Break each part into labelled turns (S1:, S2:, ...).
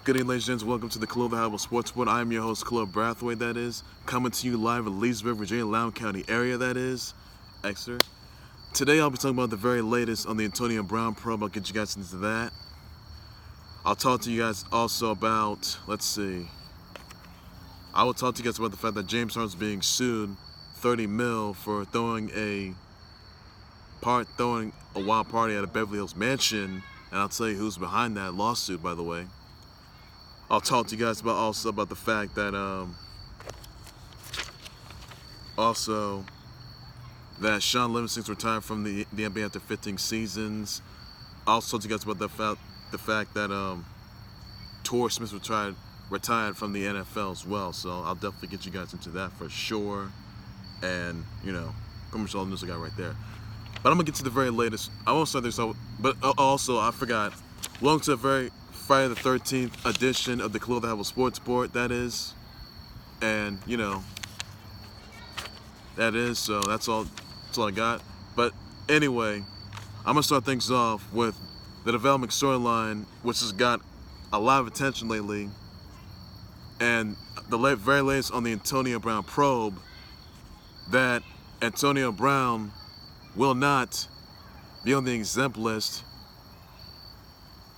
S1: Good evening, ladies and gentlemen. Welcome to the Khalil the Sports Board. I am your host, Khalil Brathwaite, that is. Coming to you live in Leesburg, Virginia, Loudoun County area, that is. Exeter. Today, I'll be talking about the very latest on the Antonio Brown probe. I'll get you guys into that. I'll talk to you guys also about, I will talk to you guys about the fact that James Harden's being sued $30 million for throwing a wild party at a Beverly Hills mansion. And I'll tell you who's behind that lawsuit, by the way. I'll talk to you guys about the fact that that Shaun Livingston's retired from the NBA after 15 seasons. I'll also talk to you guys about the fact that Torrey Smith retired from the NFL as well. So I'll definitely get you guys into that for sure. And pretty much all the news I got right there. But I'm gonna get to the very latest. I won't start this off, but also I forgot. Welcome to the very Friday the 13th edition of the Khalil the Sports Board, that is. And, that is, so that's all I got. But anyway, I'm going to start things off with the development storyline, which has got a lot of attention lately. And the very latest on the Antonio Brown probe, that Antonio Brown will not be on the exempt list.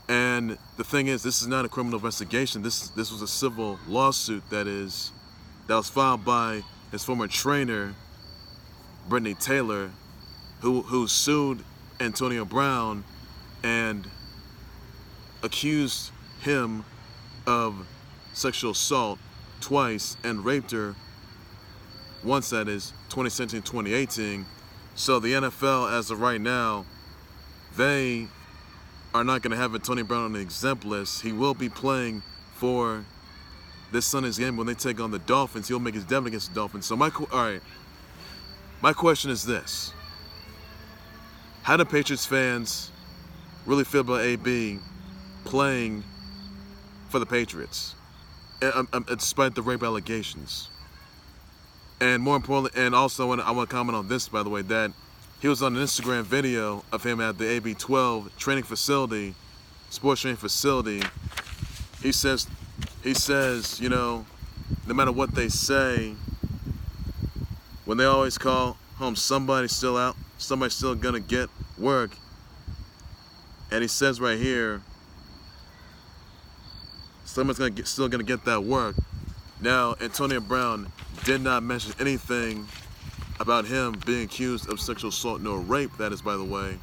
S1: And the thing is, this is not a criminal investigation. This was a civil lawsuit that was filed by his former trainer, Britney Taylor, who sued Antonio Brown and accused him of sexual assault twice and raped her once, that is 2017, 2018. So the NFL, as of right now, they are not going to have Antonio Brown on the exempt list. He will be playing for this Sunday's game when they take on the Dolphins. He'll make his debut against the Dolphins. So my question is this: how do Patriots fans really feel about AB playing for the Patriots, despite the rape allegations? And more importantly, and also I want to comment on this, by the way, that he was on an Instagram video of him at the AB-12 training facility, sports training facility. He says, no matter what they say, when they always call home, somebody's still out, somebody's still gonna get work. And he says right here, somebody's still gonna get that work. Now, Antonio Brown did not mention anything about him being accused of sexual assault nor rape, that is, by the way.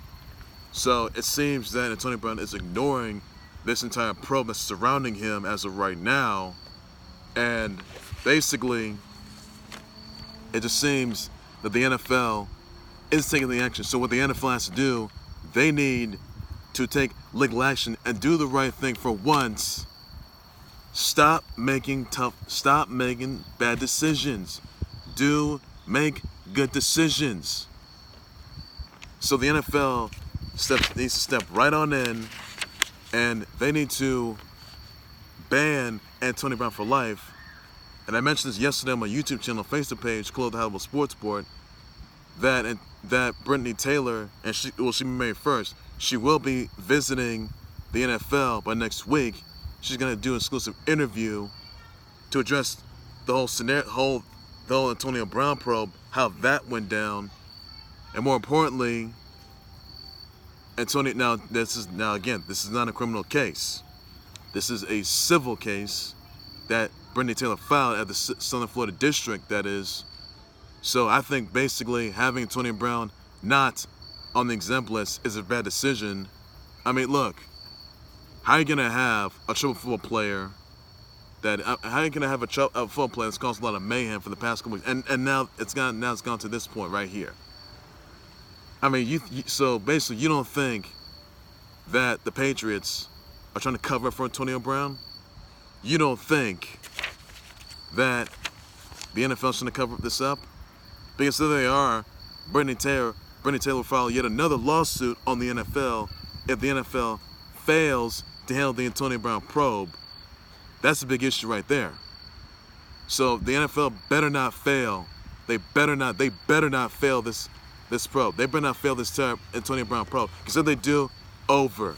S1: So it seems that Antonio Brown is ignoring this entire probe that's surrounding him as of right now. And basically, it just seems that the NFL is taking the action. So what the NFL has to do, they need to take legal action and do the right thing for once. Stop making bad decisions. Make good decisions. So the NFL needs to step right on in, and they need to ban Antonio Brown for life. And I mentioned this yesterday on my YouTube channel, Facebook page, Khalil the Sports Board, that Britney Taylor, and she be married first. She will be visiting the NFL by next week. She's gonna do an exclusive interview to address the whole scenario, the whole Antonio Brown probe, how that went down, and more importantly, Antonio. This is not a criminal case. This is a civil case that Britney Taylor filed at the Southern Florida District, that is. So I think basically having Antonio Brown not on the exempt list is a bad decision. I mean, look, how are you gonna have a triple football player? How are you gonna have a football player that's caused a lot of mayhem for the past couple weeks, and now it's gone to this point right here. I mean, so basically you don't think that the Patriots are trying to cover up for Antonio Brown? You don't think that the NFL is trying to cover this up? Because there they are. Britney Taylor will file yet another lawsuit on the NFL if the NFL fails to handle the Antonio Brown probe. That's a big issue right there. So the NFL better not fail. They better not fail this probe. They better not fail this Antonio Brown probe. Because if they do, over.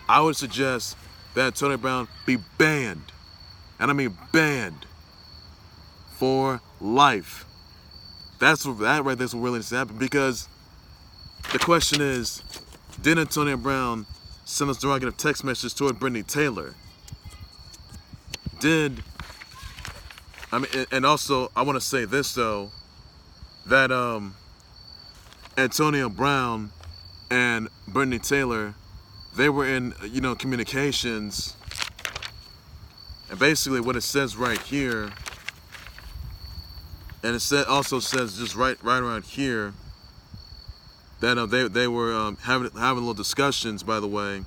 S1: I would suggest that Antonio Brown be banned, and I mean banned, for life. That right there's what really needs to happen, because the question is, did Antonio Brown send those derogative text messages toward Britney Taylor? And also I want to say this though, that Antonio Brown and Britney Taylor, they were in communications, and basically what it says right here, and it also says just right around here, that they were having little discussions, by the way.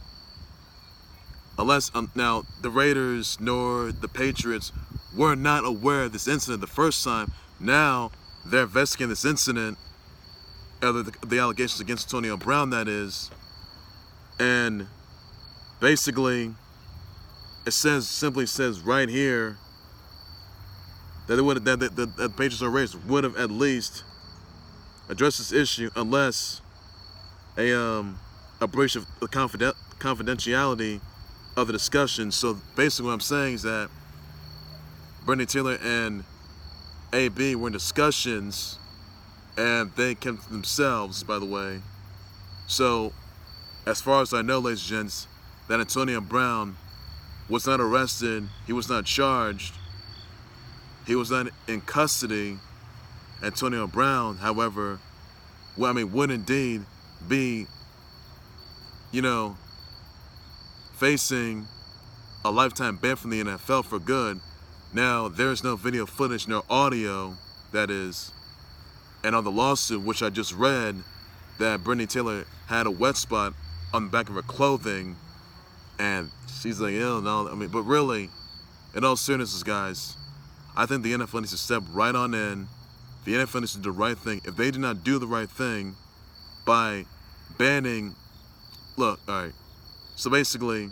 S1: Unless now the Raiders nor the Patriots were not aware of this incident the first time. Now they're investigating this incident, the allegations against Antonio Brown, that is, and basically it simply says right here that the Patriots or Raiders would have at least addressed this issue unless a breach of the confidentiality of the discussion. So basically what I'm saying is that Britney Taylor and AB were in discussions, and they kept to themselves, by the way. So as far as I know, ladies and gents, that Antonio Brown was not arrested, he was not charged, he was not in custody. Antonio Brown, however, would indeed be, facing a lifetime ban from the NFL for good. Now, there's no video footage, no audio, that is, and on the lawsuit, which I just read, that Britney Taylor had a wet spot on the back of her clothing, and she's like, ew, no, but really, in all seriousness, guys, I think the NFL needs to step right on in. The NFL needs to do the right thing. If they do not do the right thing by banning, look, all right, so basically,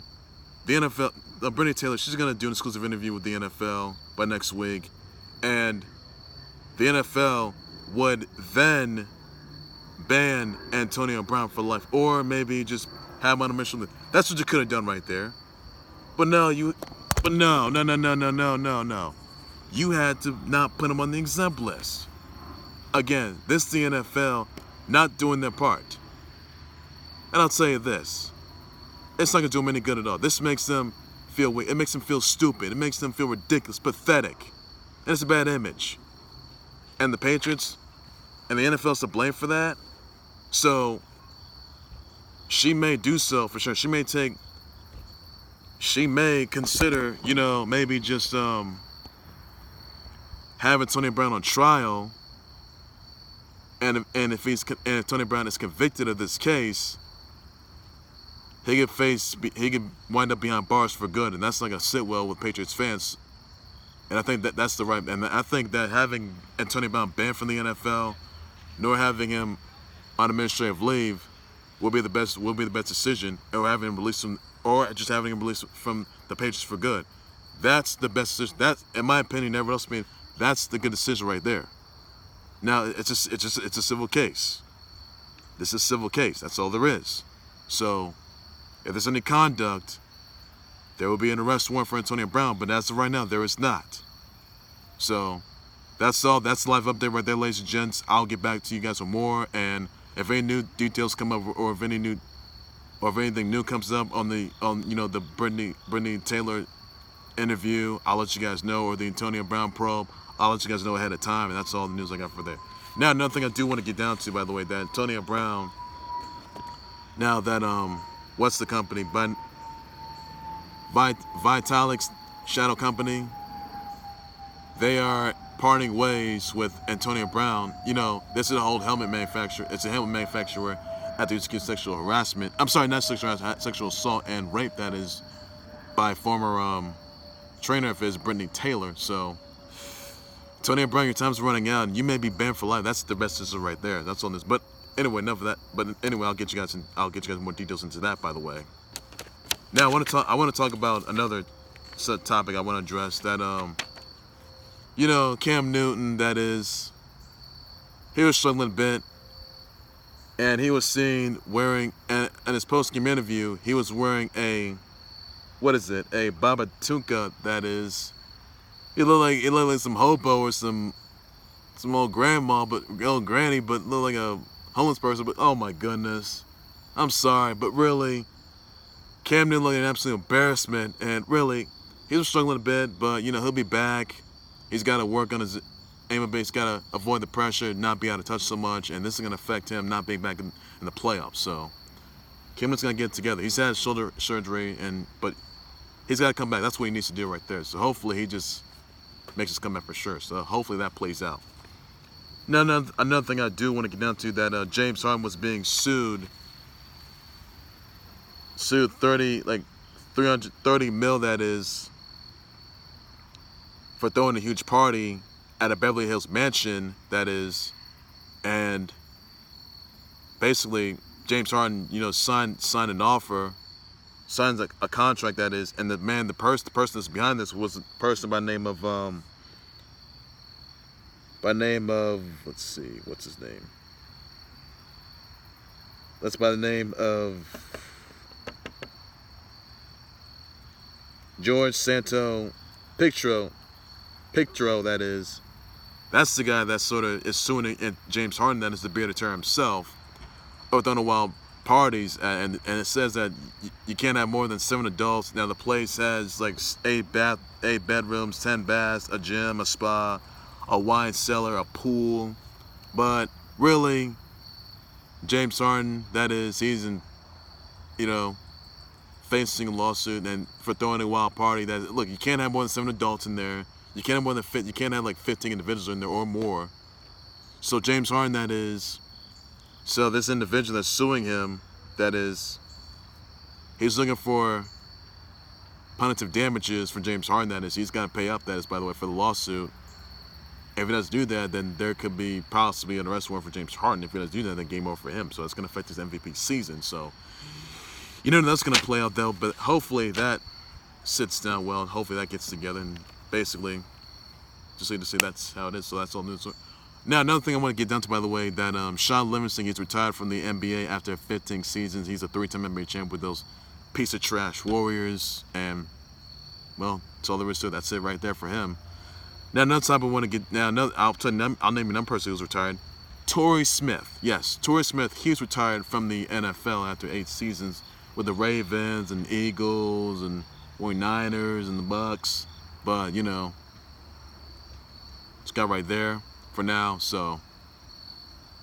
S1: the NFL, Britney Taylor, she's going to do an exclusive interview with the NFL by next week, and the NFL would then ban Antonio Brown for life, or maybe just have him on a mission. That's what you could have done right there. But no. You had to not put him on the exempt list. Again, this is the NFL not doing their part. And I'll tell you this, it's not going to do them any good at all. This makes them feel weak. It makes them feel stupid. It makes them feel ridiculous, pathetic. And it's a bad image. And the Patriots and the NFL's to blame for that. So she may do so for sure. She may consider, maybe just having Tony Brown on trial. And if Tony Brown is convicted of this case, he could wind up behind bars for good, and that's not gonna sit well with Patriots fans. And I think that's the right. And I think that having Antonio Brown banned from the NFL, nor having him on administrative leave, will be the best decision, or having him released just having him released from the Patriots for good. That's the best decision. That, in my opinion, everyone else opinion, that's the good decision right there. Now it's a civil case. This is a civil case. That's all there is. So if there's any conduct, there will be an arrest warrant for Antonio Brown, but as of right now, there is not. So that's all. That's the live update right there, ladies and gents. I'll get back to you guys with more, and if any new details come up, or if anything new comes up on the Britney Taylor interview, I'll let you guys know, or the Antonio Brown probe, I'll let you guys know ahead of time, and that's all the news I got for there. Now, another thing I do want to get down to, by the way, that Antonio Brown, now that what's the company? Xenith Shadow Company, they are parting ways with Antonio Brown. This is an old helmet manufacturer. It's a helmet manufacturer after he was accused of sexual harassment. I'm sorry, not sexual harassment, sexual assault and rape, that is, by former trainer of his, Britney Taylor. So, Antonio Brown, your time's running out, and you may be banned for life. That's the best decision right there. That's on this. But anyway, enough of that. But anyway, I'll get you guys more details into that, by the way. Now, I want to talk about another topic I want to address. That Cam Newton, that is, he was struggling a bit, and he was seen wearing, in his post-game interview, he was wearing a what is it? A Babatunka that is. It looked like some hobo or some old grandma, but old granny, but look like a homeless person. But oh my goodness, I'm sorry, but really, Cam Newton looked like an absolute embarrassment, and really, he was struggling a bit, but you know he'll be back. He's got to work on his aim base. Got to avoid the pressure, not be out of touch so much, and this is going to affect him not being back in the playoffs. So Cam Newton's going to get it together. He's had shoulder surgery, but he's got to come back. That's what he needs to do right there. So hopefully he just makes his comeback for sure. So hopefully that plays out. Now, another thing I do want to get down to that James Harden was being sued 330 mil, that is, for throwing a huge party at a Beverly Hills mansion, that is, and basically James Harden, you know, signed an offer, signs a contract, that is, and the person that's behind this was a person by name of let's see, what's his name? That's by the name of George Santo Pictro, that is. That's the guy that sort of is suing James Harden, that is the bearded terror himself, over throwing wild parties, and it says that you can't have more than 7 adults. Now the place has like 8 bedrooms, 10 baths, a gym, a spa, a wine cellar, a pool. But really, James Harden, that is, he's in, you know, facing a lawsuit and for throwing a wild party. That, look, you can't have more than 7 adults in there. You can't have more than you can't have like 15 individuals in there or more. So James Harden, that is, so this individual that's suing him, that is, he's looking for punitive damages for James Harden, that is. He's got to pay up, that is, by the way, for the lawsuit. If he does do that, then there could be possibly an arrest warrant for James Harden. If he does do that, then game over for him. So it's going to affect his MVP season. So, you know, that's going to play out, though. But hopefully that sits down well, and hopefully that gets together. And basically, just need to say that's how it is. So that's all news. Now, another thing I want to get down to, by the way, that Shaun Livingston, he's retired from the NBA after 15 seasons. He's a 3-time NBA champ with those piece of trash Warriors. And, well, that's all there is to it. That's it right there for him. Now, another time I want to get, I'll name another person who's retired. Torrey Smith. Yes, Torrey Smith, he's retired from the NFL after 8 seasons with the Ravens and Eagles and 49ers and the Bucks. But, you know, it's got right there for now. So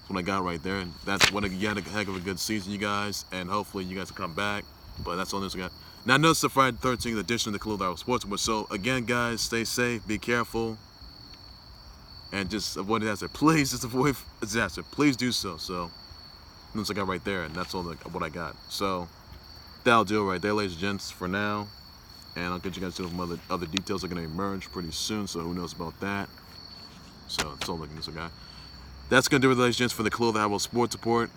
S1: that's what I got right there. And that's what you had a heck of a good season, you guys. And hopefully you guys will come back. But that's all this I got. Now, notice the Friday the 13th edition of the Khalil Sports Report. So, again, guys, stay safe, be careful, and just avoid disaster. Please, just avoid disaster. Please do so. So, that's what I got right there, and that's all what I got. So, that'll do it right there, ladies and gents, for now. And I'll get you guys to some other details that are going to emerge pretty soon, so who knows about that. So, that's all looking this guy. That's going to do it, ladies and gents, for the Khalil Sports Report.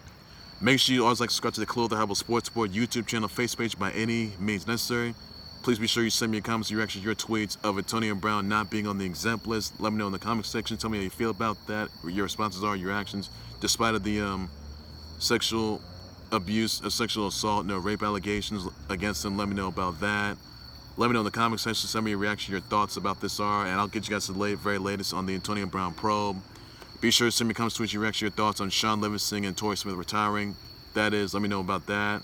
S1: Make sure you always subscribe to the Khalil Sports Report YouTube channel, Facebook page by any means necessary. Please be sure you send me your comments, your reactions, your tweets of Antonio Brown not being on the exempt list. Let me know in the comment section. Tell me how you feel about that, what your responses are, your actions, despite of the sexual abuse, sexual assault, rape allegations against him. Let me know about that. Let me know in the comment section. Send me your reaction, your thoughts about this are, and I'll get you guys the very latest on the Antonio Brown probe. Be sure to send me comments, tweets, your reaction, your thoughts on Shaun Livingston and Torrey Smith retiring. That is, let me know about that.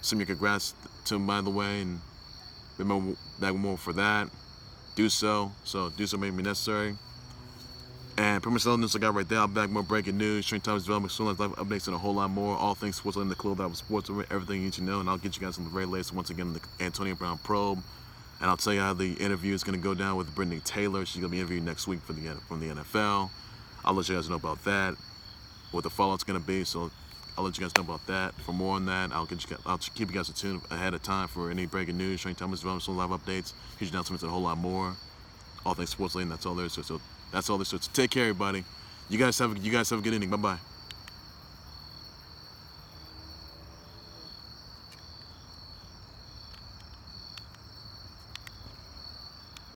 S1: Send me congrats to him, by the way, and remember that more for that. Do so. So do so may be necessary. And pretty much all the news I got right there. I'll be back with more breaking news, training times, development, stories, life updates, and a whole lot more. All things sports in the Khalil Sports, everything you need to know. And I'll get you guys on the very latest once again in the Antonio Brown probe. And I'll tell you how the interview is going to go down with Britney Taylor. She's going to be interviewed next week from the NFL. I'll let you guys know about that, what the fallout's going to be. So I'll let you guys know about that. For more on that, I'll keep you guys tuned ahead of time for any breaking news, training times, development, live updates, huge announcements, and a whole lot more. All things sports lane. That's all there is. So that's all there is. So take care, everybody. You guys have a good evening. Bye bye.